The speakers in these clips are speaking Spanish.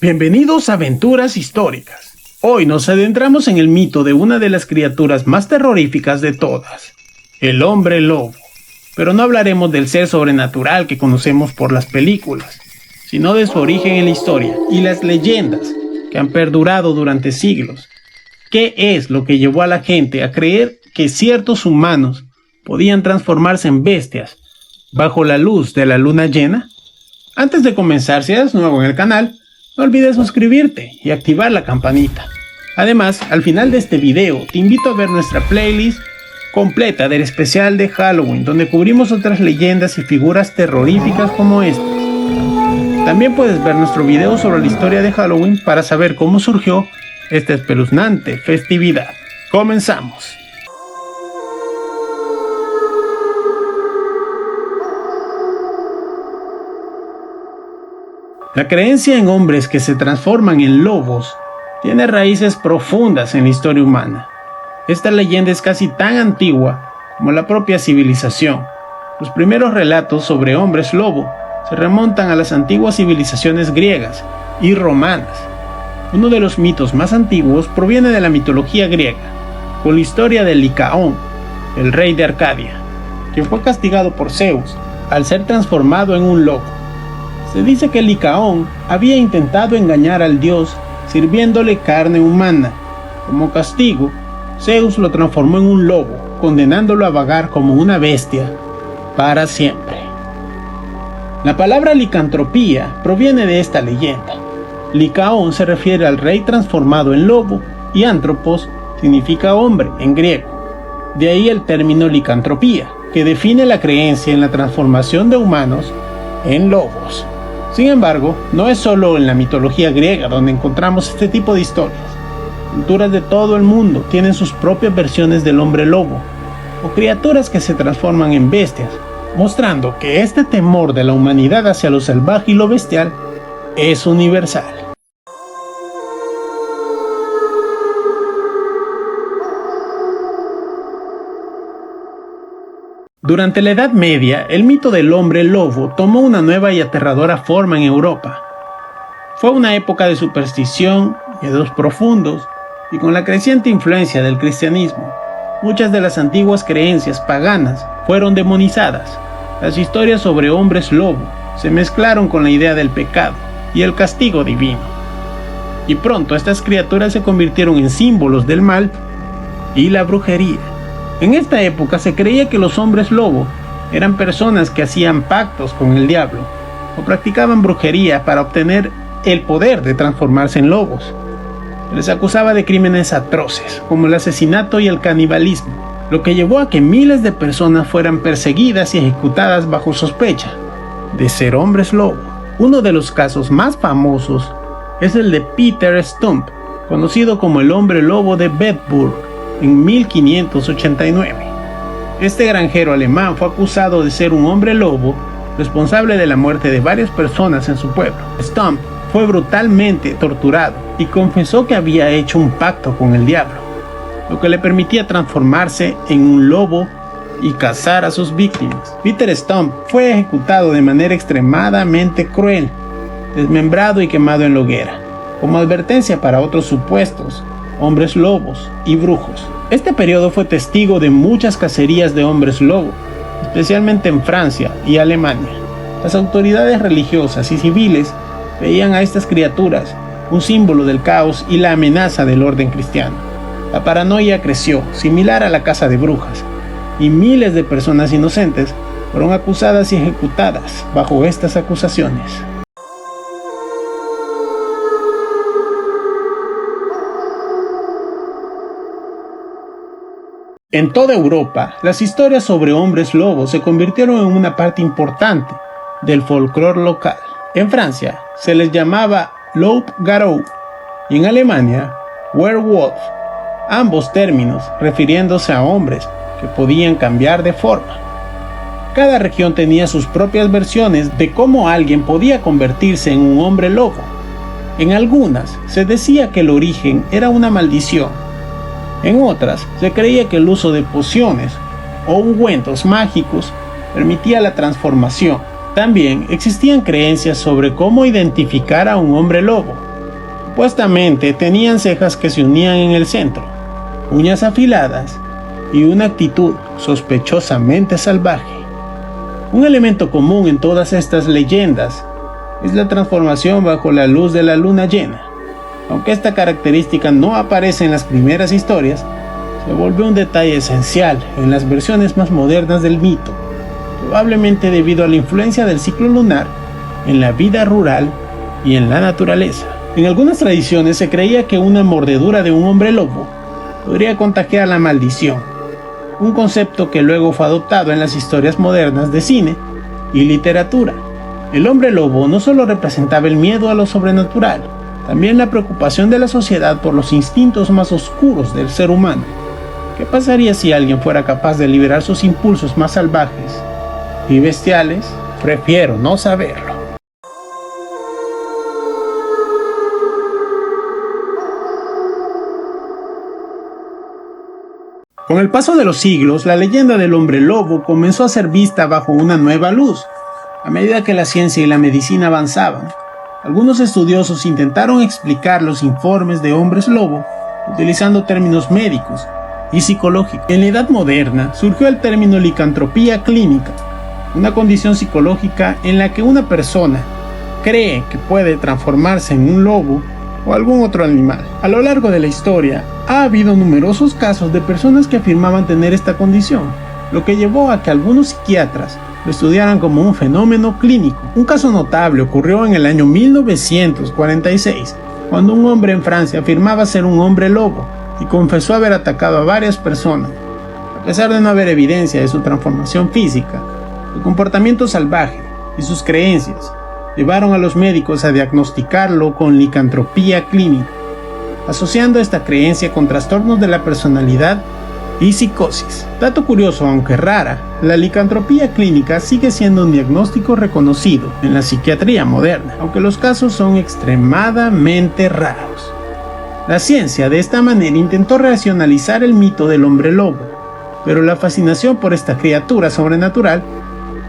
Bienvenidos a Aventuras Históricas. Hoy nos adentramos en el mito de una de las criaturas más terroríficas de todas, el hombre lobo. Pero no hablaremos del ser sobrenatural que conocemos por las películas, sino de su origen en la historia y las leyendas que han perdurado durante siglos. ¿Qué es lo que llevó a la gente a creer que ciertos humanos podían transformarse en bestias bajo la luz de la luna llena? Antes de comenzar, si eres nuevo en el canal, no olvides suscribirte y activar la campanita. Además, al final de este video te invito a ver nuestra playlist completa del especial de Halloween, donde cubrimos otras leyendas y figuras terroríficas como esta. También puedes ver nuestro video sobre la historia de Halloween para saber cómo surgió esta espeluznante festividad. ¡Comenzamos! La creencia en hombres que se transforman en lobos tiene raíces profundas en la historia humana. Esta leyenda es casi tan antigua como la propia civilización. Los primeros relatos sobre hombres lobo se remontan a las antiguas civilizaciones griegas y romanas. Uno de los mitos más antiguos proviene de la mitología griega, con la historia de Licaón, el rey de Arcadia, quien fue castigado por Zeus al ser transformado en un lobo. Se dice que Licaón había intentado engañar al dios sirviéndole carne humana. Como castigo, Zeus lo transformó en un lobo, condenándolo a vagar como una bestia para siempre. La palabra licantropía proviene de esta leyenda. Licaón se refiere al rey transformado en lobo y antropos significa hombre en griego. De ahí el término licantropía, que define la creencia en la transformación de humanos en lobos. Sin embargo, no es solo en la mitología griega donde encontramos este tipo de historias. Culturas de todo el mundo tienen sus propias versiones del hombre lobo, o criaturas que se transforman en bestias, mostrando que este temor de la humanidad hacia lo salvaje y lo bestial es universal. Durante la Edad Media, el mito del hombre lobo tomó una nueva y aterradora forma en Europa. Fue una época de superstición, miedos profundos, y con la creciente influencia del cristianismo, muchas de las antiguas creencias paganas fueron demonizadas. Las historias sobre hombres lobo se mezclaron con la idea del pecado y el castigo divino. Y pronto estas criaturas se convirtieron en símbolos del mal y la brujería. En esta época se creía que los hombres lobo eran personas que hacían pactos con el diablo o practicaban brujería para obtener el poder de transformarse en lobos. Se les acusaba de crímenes atroces como el asesinato y el canibalismo, lo que llevó a que miles de personas fueran perseguidas y ejecutadas bajo sospecha de ser hombres lobo. Uno de los casos más famosos es el de Peter Stump, conocido como el hombre lobo de Bedburg, en 1589. Este granjero alemán fue acusado de ser un hombre lobo responsable de la muerte de varias personas en su pueblo. Stump fue brutalmente torturado y confesó que había hecho un pacto con el diablo, lo que le permitía transformarse en un lobo y cazar a sus víctimas. Peter Stump fue ejecutado de manera extremadamente cruel, desmembrado y quemado en la hoguera, como advertencia para otros supuestos hombres lobos y brujos. Este periodo fue testigo de muchas cacerías de hombres lobo, especialmente en Francia y Alemania. Las autoridades religiosas y civiles veían a estas criaturas un símbolo del caos y la amenaza del orden cristiano. La paranoia creció, similar a la caza de brujas, y miles de personas inocentes fueron acusadas y ejecutadas bajo estas acusaciones. En toda Europa, las historias sobre hombres lobos se convirtieron en una parte importante del folclore local. En Francia, se les llamaba Loup-garou y en Alemania, Werwolf, ambos términos refiriéndose a hombres que podían cambiar de forma. Cada región tenía sus propias versiones de cómo alguien podía convertirse en un hombre lobo. En algunas, se decía que el origen era una maldición. En otras, se creía que el uso de pociones o ungüentos mágicos permitía la transformación. También existían creencias sobre cómo identificar a un hombre lobo. Supuestamente tenían cejas que se unían en el centro, uñas afiladas y una actitud sospechosamente salvaje. Un elemento común en todas estas leyendas es la transformación bajo la luz de la luna llena. Aunque esta característica no aparece en las primeras historias, se volvió un detalle esencial en las versiones más modernas del mito, probablemente debido a la influencia del ciclo lunar en la vida rural y en la naturaleza. En algunas tradiciones se creía que una mordedura de un hombre lobo podría contagiar la maldición, un concepto que luego fue adoptado en las historias modernas de cine y literatura. El hombre lobo no solo representaba el miedo a lo sobrenatural, también la preocupación de la sociedad por los instintos más oscuros del ser humano. ¿Qué pasaría si alguien fuera capaz de liberar sus impulsos más salvajes y bestiales? Prefiero no saberlo. Con el paso de los siglos, la leyenda del hombre lobo comenzó a ser vista bajo una nueva luz. A medida que la ciencia y la medicina avanzaban, algunos estudiosos intentaron explicar los informes de hombres lobo utilizando términos médicos y psicológicos. En la Edad Moderna surgió el término licantropía clínica, una condición psicológica en la que una persona cree que puede transformarse en un lobo o algún otro animal. A lo largo de la historia, ha habido numerosos casos de personas que afirmaban tener esta condición, lo que llevó a que algunos psiquiatras lo estudiaran como un fenómeno clínico. Un caso notable ocurrió en el año 1946, cuando un hombre en Francia afirmaba ser un hombre lobo y confesó haber atacado a varias personas. A pesar de no haber evidencia de su transformación física, su comportamiento salvaje y sus creencias llevaron a los médicos a diagnosticarlo con licantropía clínica, asociando esta creencia con trastornos de la personalidad y psicosis. Dato curioso, aunque rara, la licantropía clínica sigue siendo un diagnóstico reconocido en la psiquiatría moderna, aunque los casos son extremadamente raros. La ciencia de esta manera intentó racionalizar el mito del hombre lobo, pero la fascinación por esta criatura sobrenatural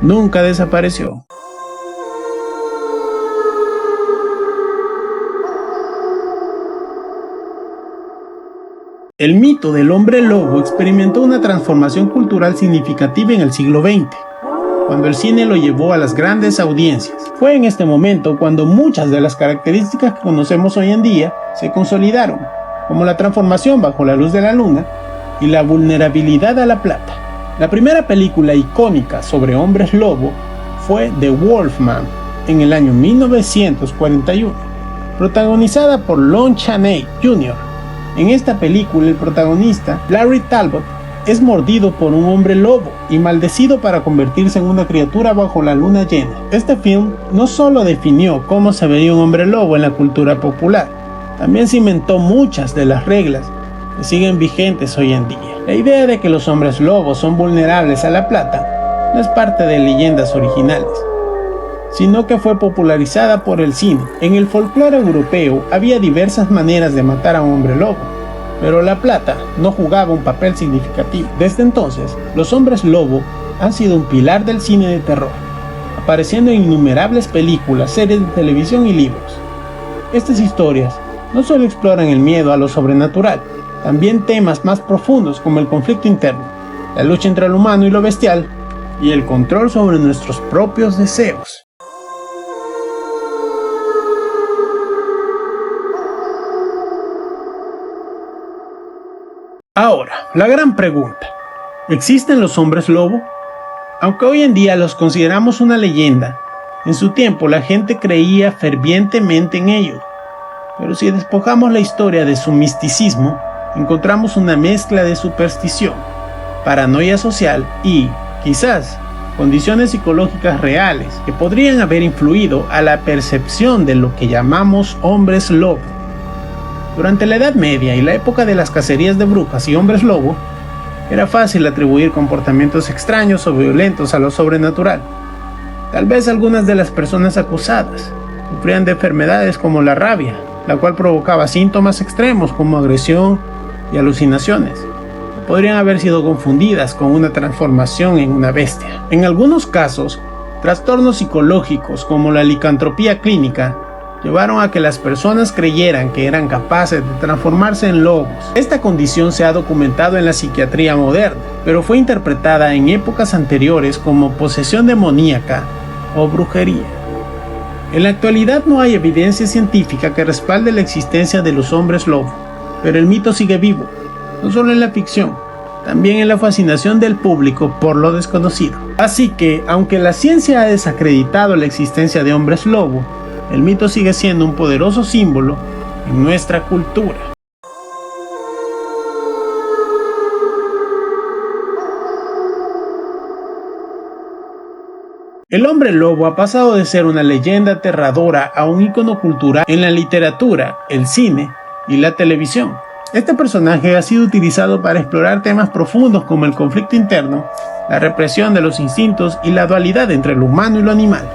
nunca desapareció. El mito del hombre lobo experimentó una transformación cultural significativa en el siglo XX, cuando el cine lo llevó a las grandes audiencias. Fue en este momento cuando muchas de las características que conocemos hoy en día se consolidaron, como la transformación bajo la luz de la luna y la vulnerabilidad a la plata. La primera película icónica sobre hombres lobo fue The Wolfman en el año 1941, protagonizada por Lon Chaney Jr. En esta película, el protagonista, Larry Talbot, es mordido por un hombre lobo y maldecido para convertirse en una criatura bajo la luna llena. Este film no solo definió cómo se vería un hombre lobo en la cultura popular, también cimentó muchas de las reglas que siguen vigentes hoy en día. La idea de que los hombres lobos son vulnerables a la plata no es parte de leyendas originales, sino que fue popularizada por el cine. En el folclore europeo había diversas maneras de matar a un hombre lobo, pero la plata no jugaba un papel significativo. Desde entonces, los hombres lobo han sido un pilar del cine de terror, apareciendo en innumerables películas, series de televisión y libros. Estas historias no solo exploran el miedo a lo sobrenatural, también temas más profundos como el conflicto interno, la lucha entre lo humano y lo bestial, y el control sobre nuestros propios deseos. Ahora, la gran pregunta: ¿existen los hombres lobo? Aunque hoy en día los consideramos una leyenda, en su tiempo la gente creía fervientemente en ellos. Pero si despojamos la historia de su misticismo, encontramos una mezcla de superstición, paranoia social y, quizás, condiciones psicológicas reales que podrían haber influido a la percepción de lo que llamamos hombres lobo. Durante la Edad Media y la época de las cacerías de brujas y hombres lobo, era fácil atribuir comportamientos extraños o violentos a lo sobrenatural. Tal vez algunas de las personas acusadas sufrían de enfermedades como la rabia, la cual provocaba síntomas extremos como agresión y alucinaciones. Podrían haber sido confundidas con una transformación en una bestia. En algunos casos, trastornos psicológicos como la licantropía clínica llevaron a que las personas creyeran que eran capaces de transformarse en lobos. Esta condición se ha documentado en la psiquiatría moderna, pero fue interpretada en épocas anteriores como posesión demoníaca o brujería. En la actualidad no hay evidencia científica que respalde la existencia de los hombres lobo, pero el mito sigue vivo, no solo en la ficción, también en la fascinación del público por lo desconocido. Así que, aunque la ciencia ha desacreditado la existencia de hombres lobo, el mito sigue siendo un poderoso símbolo en nuestra cultura. El hombre lobo ha pasado de ser una leyenda aterradora a un ícono cultural en la literatura, el cine y la televisión. Este personaje ha sido utilizado para explorar temas profundos como el conflicto interno, la represión de los instintos y la dualidad entre lo humano y lo animal.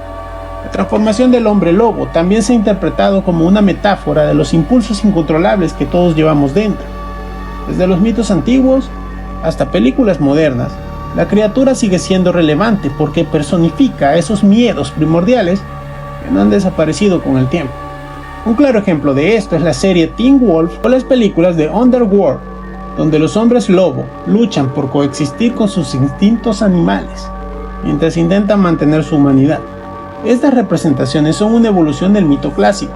La transformación del hombre lobo también se ha interpretado como una metáfora de los impulsos incontrolables que todos llevamos dentro. Desde los mitos antiguos hasta películas modernas, la criatura sigue siendo relevante porque personifica esos miedos primordiales que no han desaparecido con el tiempo. Un claro ejemplo de esto es la serie Teen Wolf o las películas de Underworld, donde los hombres lobo luchan por coexistir con sus instintos animales, mientras intentan mantener su humanidad. Estas representaciones son una evolución del mito clásico,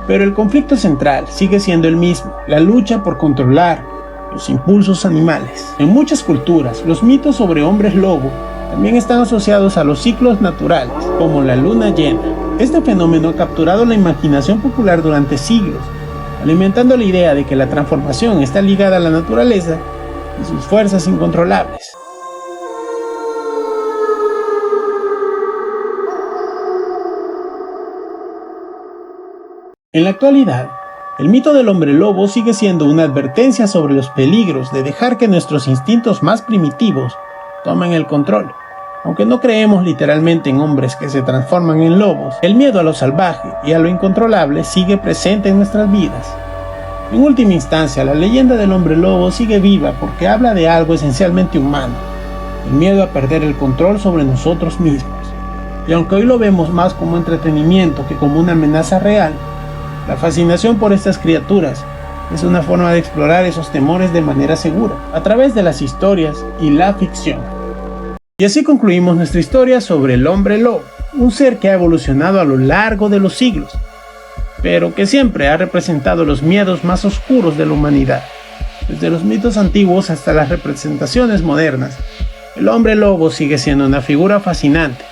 pero el conflicto central sigue siendo el mismo, la lucha por controlar los impulsos animales. En muchas culturas, los mitos sobre hombres lobo también están asociados a los ciclos naturales, como la luna llena. Este fenómeno ha capturado la imaginación popular durante siglos, alimentando la idea de que la transformación está ligada a la naturaleza y sus fuerzas incontrolables. En la actualidad, el mito del hombre lobo sigue siendo una advertencia sobre los peligros de dejar que nuestros instintos más primitivos tomen el control. Aunque no creemos literalmente en hombres que se transforman en lobos, el miedo a lo salvaje y a lo incontrolable sigue presente en nuestras vidas. En última instancia, la leyenda del hombre lobo sigue viva porque habla de algo esencialmente humano, el miedo a perder el control sobre nosotros mismos. Y aunque hoy lo vemos más como entretenimiento que como una amenaza real, la fascinación por estas criaturas es una forma de explorar esos temores de manera segura, a través de las historias y la ficción. Y así concluimos nuestra historia sobre el hombre lobo, un ser que ha evolucionado a lo largo de los siglos, pero que siempre ha representado los miedos más oscuros de la humanidad. Desde los mitos antiguos hasta las representaciones modernas, el hombre lobo sigue siendo una figura fascinante,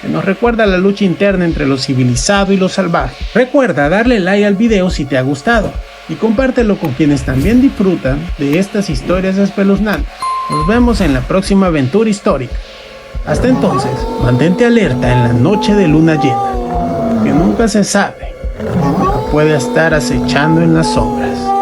que nos recuerda la lucha interna entre lo civilizado y lo salvaje. Recuerda darle like al video si te ha gustado, y compártelo con quienes también disfrutan de estas historias espeluznantes. Nos vemos en la próxima aventura histórica. Hasta entonces, mantente alerta en la noche de luna llena, que nunca se sabe lo que puede estar acechando en las sombras.